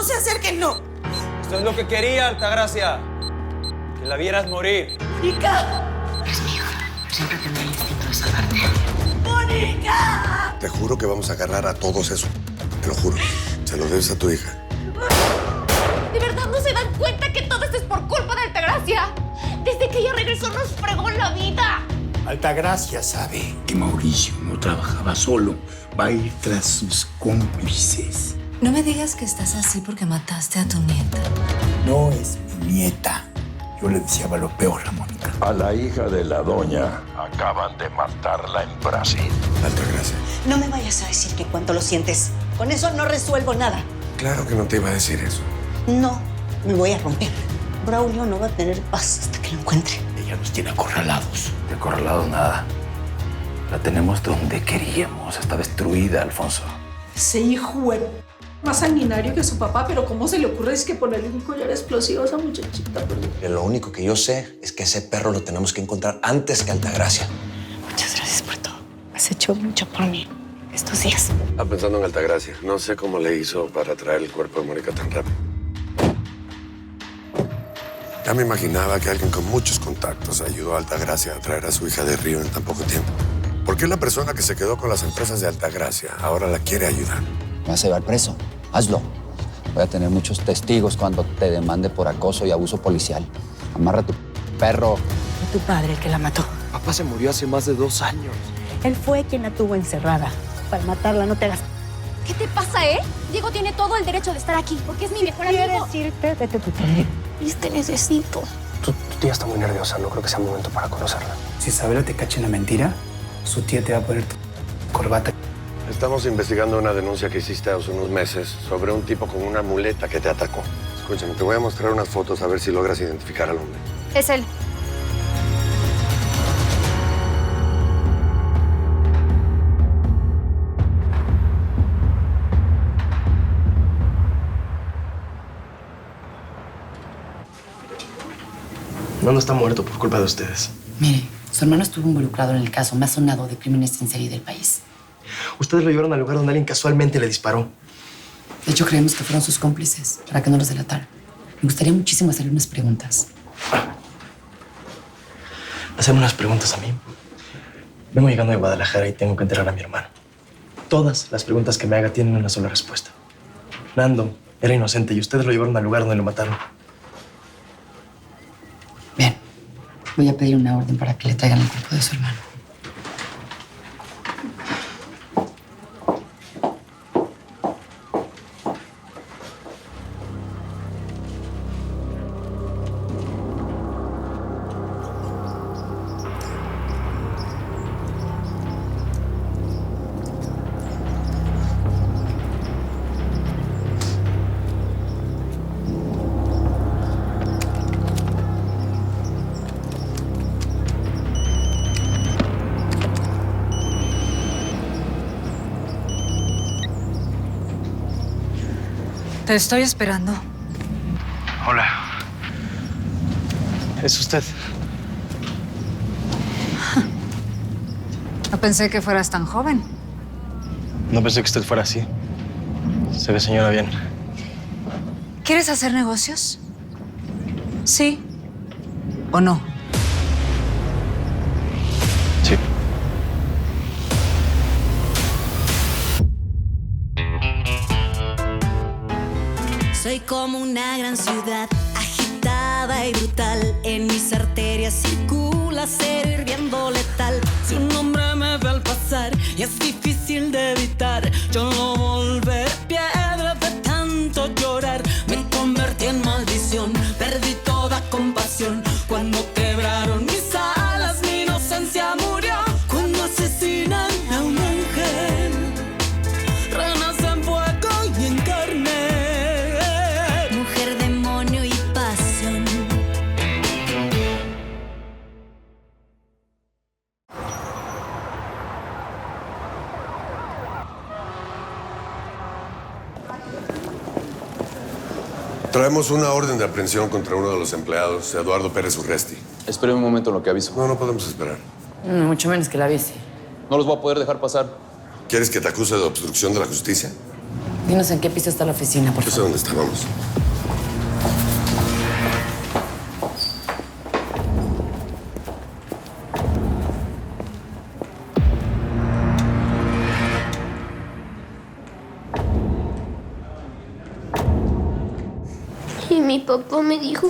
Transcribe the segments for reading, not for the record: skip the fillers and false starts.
No se acerquen, no. Esto es lo que quería, Altagracia. Que la vieras morir. ¡Mónica! Es mi hijo. Siempre tendré el instinto de salvarte. ¡Mónica! Te juro que vamos a agarrar a todos esos. Te lo juro. Se lo debes a tu hija. ¿De verdad no se dan cuenta que todo esto es por culpa de Altagracia? Desde que ella regresó nos fregó la vida. Altagracia sabe que Mauricio no trabajaba solo. Va a ir tras sus cómplices. No me digas que estás así porque mataste a tu nieta. No es mi nieta. Yo le deseaba lo peor a Mónica. A la hija de la doña acaban de matarla en Brasil. Altagracia. No me vayas a decir que cuánto lo sientes. Con eso no resuelvo nada. Claro que no te iba a decir eso. No, me voy a romper. Braulio no va a tener paz hasta que lo encuentre. Ella nos tiene acorralados. De acorralado nada. La tenemos donde queríamos. Está destruida, Alfonso. Ese hijo es más sanguinario que su papá, pero ¿cómo se le ocurre es que ponerle un collar explosivo a esa muchachita? Lo único que yo sé es que ese perro lo tenemos que encontrar antes que Altagracia. Muchas gracias por todo. Has hecho mucho por mí estos días. Estaba pensando en Altagracia. No sé cómo le hizo para traer el cuerpo de Mónica tan rápido. Ya me imaginaba que alguien con muchos contactos ayudó a Altagracia a traer a su hija de Río en tan poco tiempo. ¿Por qué la persona que se quedó con las empresas de Altagracia ahora la quiere ayudar? Me vas a llevar preso. Hazlo. Voy a tener muchos testigos cuando te demande por acoso y abuso policial. Amarra a tu perro. Fue tu padre el que la mató. Papá se murió hace más de 2 años. Él fue quien la tuvo encerrada. Para matarla no te hagas. ¿Qué te pasa, Diego tiene todo el derecho de estar aquí porque es mi mejor amigo. ¿Quieres irte? Vete tú también. Y te necesito. Tu tía está muy nerviosa. No creo que sea momento para conocerla. Si Isabela te cacha en la mentira, su tía te va a poner tu corbata. Estamos investigando una denuncia que hiciste hace unos meses sobre un tipo con una muleta que te atacó. Escúchame, te voy a mostrar unas fotos a ver si logras identificar al hombre. Es él. No está muerto por culpa de ustedes. Mire, su hermano estuvo involucrado en el caso más sonado de crímenes en serie del país. Ustedes lo llevaron al lugar donde alguien casualmente le disparó. De hecho, creemos que fueron sus cómplices para que no los delataran. Me gustaría muchísimo hacerle unas preguntas. Hacerme unas preguntas a mí. Vengo llegando de Guadalajara y tengo que enterrar a mi hermano. Todas las preguntas que me haga tienen una sola respuesta. Nando era inocente y ustedes lo llevaron al lugar donde lo mataron. Bien, voy a pedir una orden para que le traigan el cuerpo de su hermano. Te estoy esperando. Hola. ¿Es usted? No pensé que fueras tan joven. No pensé que usted fuera así. Se ve señora bien. ¿Quieres hacer negocios? ¿Sí o no? Sí. Soy como una gran ciudad, agitada y brutal. En mis arterias circula acero hirviendo letal. Su nombre me ve al pasar y es difícil de evitar. Yo no volveré piedra de tanto llorar. Me convertí en maldición, perdí toda compasión. Cuando quebraron mis alas, mi inocencia murió. Cuando asesinan a un ángel, renace en fuego y en carne. Traemos una orden de aprehensión contra uno de los empleados, Eduardo Pérez Urresti. Espere un momento en lo que aviso. No podemos esperar. Mucho menos que la avise. No los voy a poder dejar pasar. ¿Quieres que te acuse de obstrucción de la justicia? Dinos en qué piso está la oficina, por Yo sé favor. dónde está, vamos. Y mi papá me dijo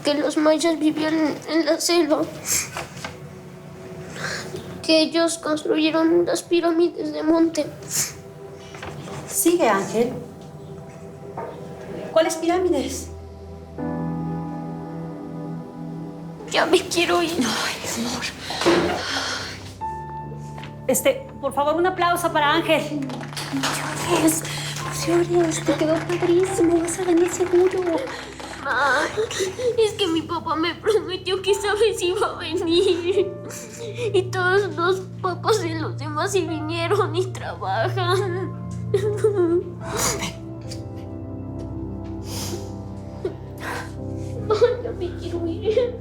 que los mayas vivían en la selva. Que ellos construyeron las pirámides de monte. Sigue, Ángel. ¿Cuáles pirámides? Ya me quiero ir. Ay, amor. Por favor, un aplauso para Ángel. No llores, te quedó padrísimo, vas a ganar seguro. Ay, es que mi papá me prometió que esta vez iba a venir. Y todos los papás de los demás sí vinieron y trabajan. Ay, ya me quiero ir.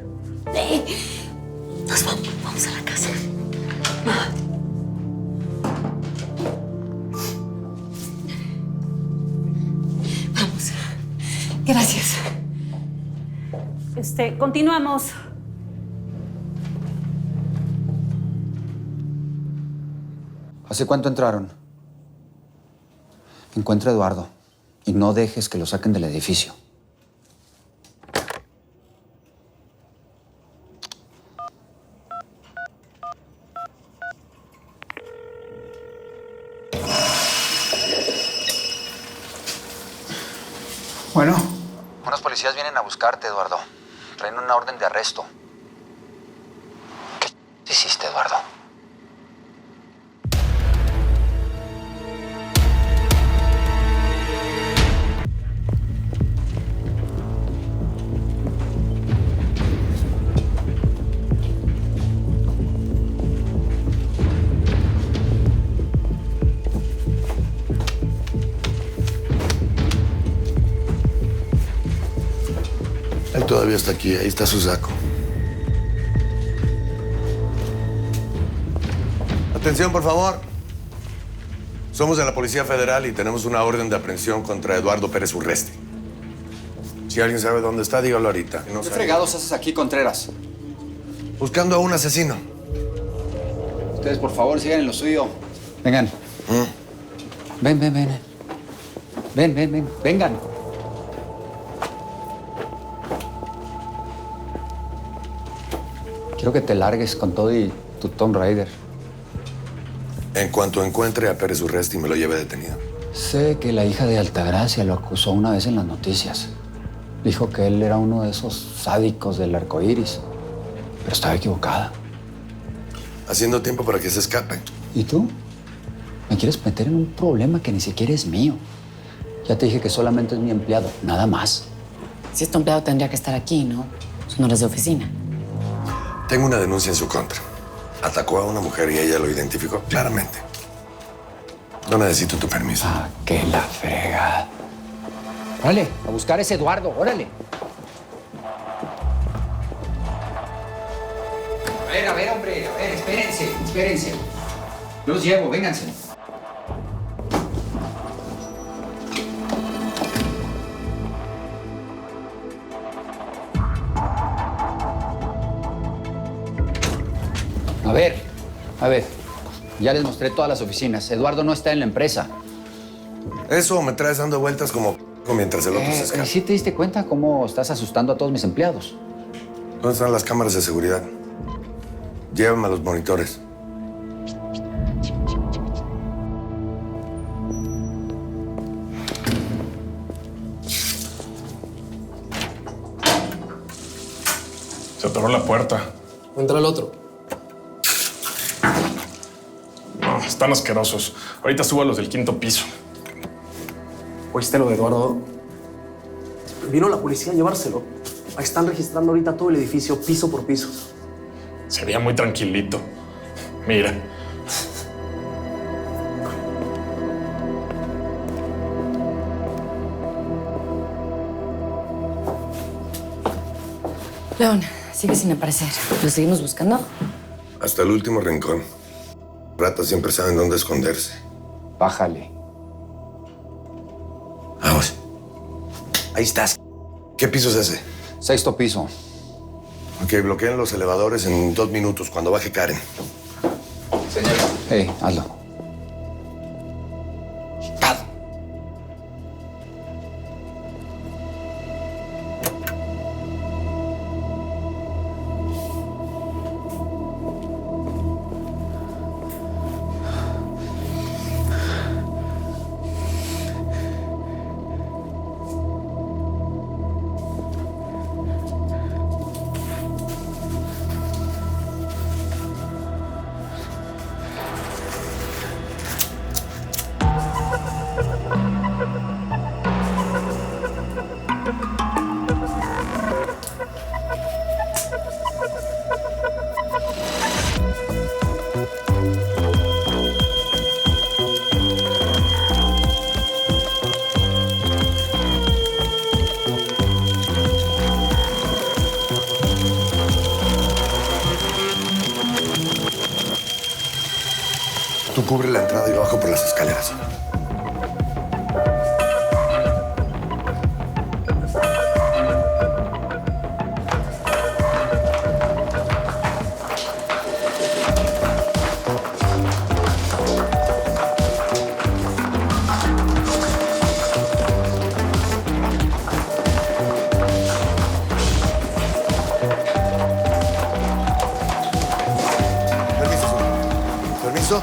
Nos vamos a la casa. Vamos. Gracias. Continuamos. ¿Hace cuánto entraron? Encuentra a Eduardo y no dejes que lo saquen del edificio. Bueno. Unos policías vienen a buscarte, Eduardo. Traen una orden de arresto. ¿Qué hiciste, Eduardo? Él todavía está aquí, ahí está su saco. Atención, por favor. Somos de la Policía Federal y tenemos una orden de aprehensión contra Eduardo Pérez Urresti. Si alguien sabe dónde está, dígalo ahorita. ¿Qué fregados haces aquí, Contreras? Buscando a un asesino. Ustedes, por favor, sigan en lo suyo. Vengan. Ven. Vengan. Quiero que te largues con todo y tu Tomb Raider. En cuanto encuentre a Pérez Urresti, me lo lleve detenido. Sé que la hija de Altagracia lo acusó una vez en las noticias. Dijo que él era uno de esos sádicos del arco iris. Pero estaba equivocada. Haciendo tiempo para que se escape. ¿Y tú? Me quieres meter en un problema que ni siquiera es mío. Ya te dije que solamente es mi empleado, nada más. Si es tu empleado, tendría que estar aquí, ¿no? Son horas de oficina. Tengo una denuncia en su contra. Atacó a una mujer y ella lo identificó claramente. No necesito tu permiso. Ah, que la frega. Órale, a buscar a ese Eduardo, órale. A ver, hombre, espérense. Los llevo, vénganse. A ver, ya les mostré todas las oficinas. Eduardo no está en la empresa. Eso me traes dando vueltas como mientras el otro se escapa. ¿Y sí te diste cuenta cómo estás asustando a todos mis empleados? ¿Dónde están las cámaras de seguridad? Llévame a los monitores. Se atoró la puerta. Entra el otro. No, están asquerosos. Ahorita subo a los del 5º piso. ¿Oíste lo de Eduardo? Vino la policía a llevárselo. Ahí están registrando ahorita todo el edificio, piso por piso. Se veía muy tranquilito. Mira. León, sigue sin aparecer. ¿Lo seguimos buscando? Hasta el último rincón. Ratas siempre saben dónde esconderse. Bájale. Ahí estás. ¿Qué piso es ese? 6º piso. Ok, bloqueen los elevadores en 2 minutos, cuando baje Karen. Señor. Hey, hazlo. Tú cubre la entrada y bajo por las escaleras. Permiso.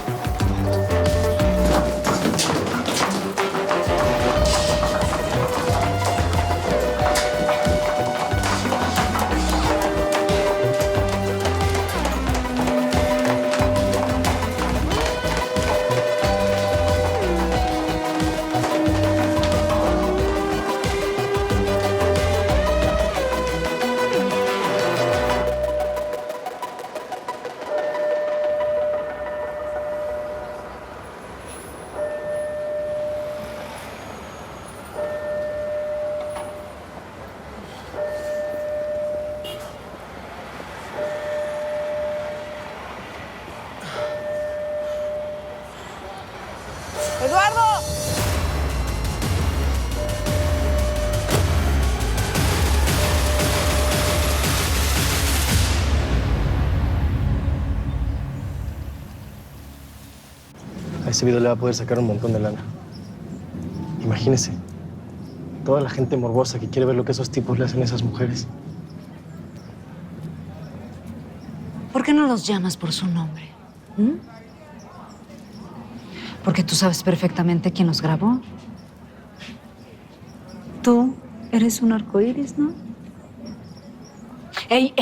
¡Eduardo! A ese video le va a poder sacar un montón de lana. Imagínese, toda la gente morbosa que quiere ver lo que esos tipos le hacen a esas mujeres. ¿Por qué no los llamas por su nombre? ¿Mm? Porque tú sabes perfectamente quién los grabó. Tú eres un arcoíris, ¿no? ¡Ey!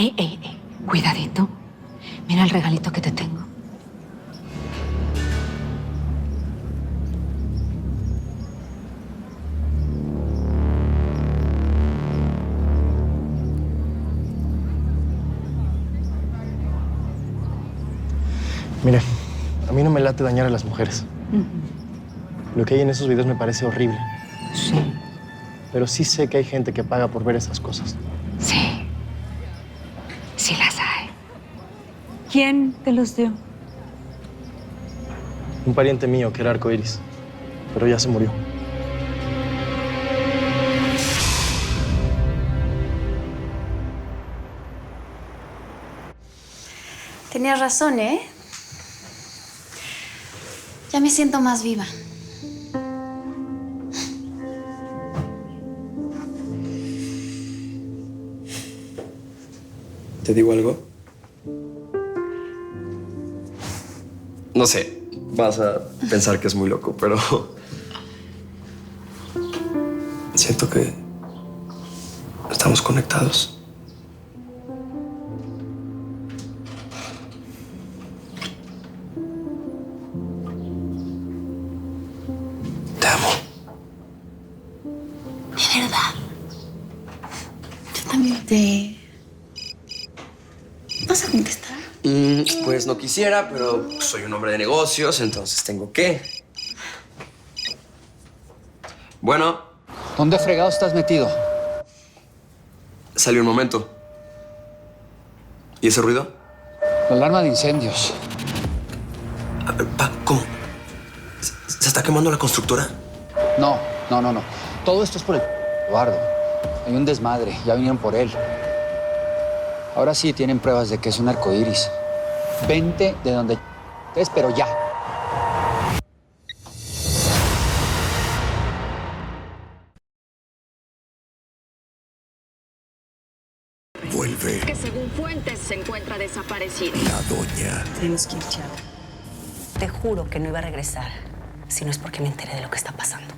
Cuidadito. Mira el regalito que te tengo. Mire, a mí no me late dañar a las mujeres. Lo que hay en esos videos me parece horrible. Sí. Pero sí sé que hay gente que paga por ver esas cosas. Sí. Sí las hay. ¿Quién te los dio? Un pariente mío que era arcoíris, pero ya se murió. Tenías razón, ¿eh? Ya me siento más viva. ¿Te digo algo? No sé, vas a pensar que es muy loco, pero siento que estamos conectados. Te amo. De verdad. Yo también te... ¿Vas a contestar? Pues no quisiera, pero soy un hombre de negocios, entonces tengo que. Bueno. ¿Dónde fregado estás metido? Salió un momento. ¿Y ese ruido? La alarma de incendios. ¿Cómo? ¿Se está quemando la constructora? No. Todo esto es por el Eduardo. Hay un desmadre, ya vinieron por él. Ahora sí tienen pruebas de que es un arcoíris. Vente de donde estés, pero ya. Vuelve Que según fuentes se encuentra desaparecido. la doña. Tenemos que ir, Chava. Te juro que no iba a regresar si no es porque me enteré de lo que está pasando.